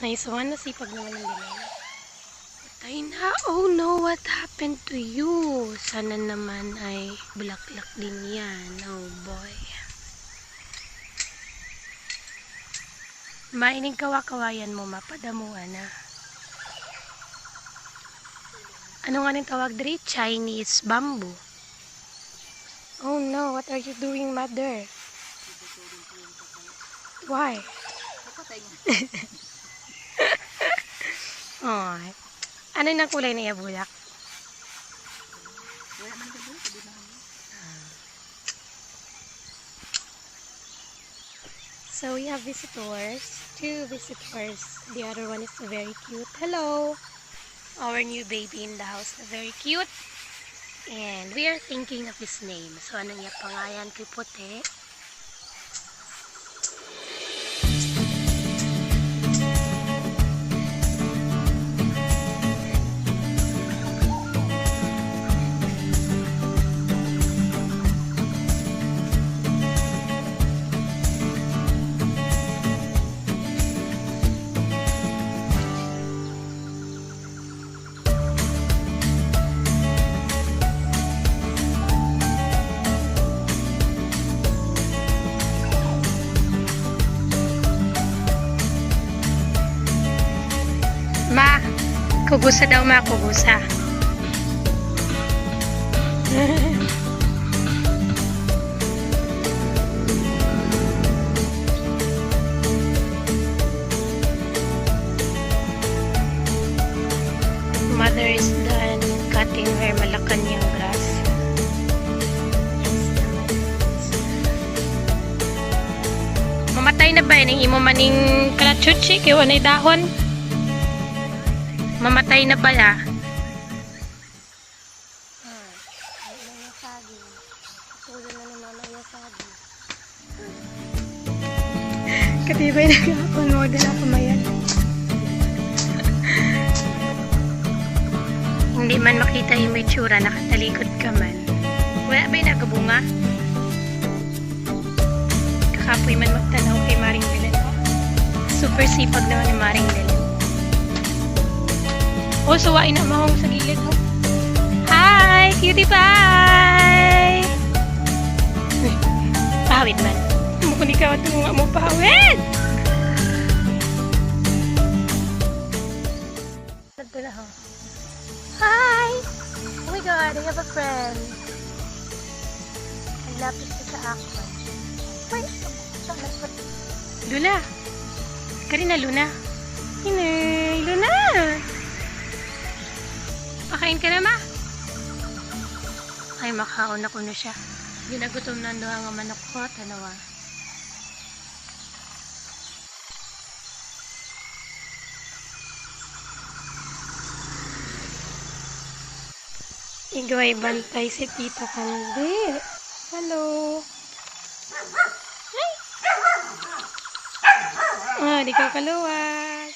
Naisuan na sipag naman ng binay. Patay na. Oh no, what happened to you? Sana naman ay bulaklak din yan. Oh boy. Maining kawa-kawayan mo, mapadamuan na. Ano nga nang tawag diri? Chinese bamboo. Oh no, what are you doing, mother? Why? Oh, ano yung kulay na bulak? So we have visitors, 2 visitors. The other one is very cute. Hello! Our new baby in the house na very cute. And we are thinking of his name. So ano niya pangalan kay Puti? Ma, kugusa daw ma, kugusa. Mother is done cutting her Malacanang grass. Mamatay na ba yun? Imo maning kalachuchi, kaya wanay dahon? Mamatay na ba ya? Katibay na gapon mo, dala pamayan. Hindi man makita yung may tsura, nakatalikod ka man. Wala ba'y nagabunga? Kakapoy man magtanaw kay Maring Belen. Super sipag naman ni Maring Belen. Oh, suwain na mahong sa gilid. Oh. Hi! Cutie pie! Pawid man. Mukun ikaw at tunga mo pawid! Ito na ho. Hi! Oh my god, I have a friend. Ang lapit ko sa aqua. Wait! Luna! Karina, Luna! Hinay! Luna! Pakain ka na ma? Ay, makaon ako na siya. Ginagutom na doon ang manok ko. Tanawa. Igaway bantay si Tita Kandi. Hello. Hi. Ah, di ka kaluwas.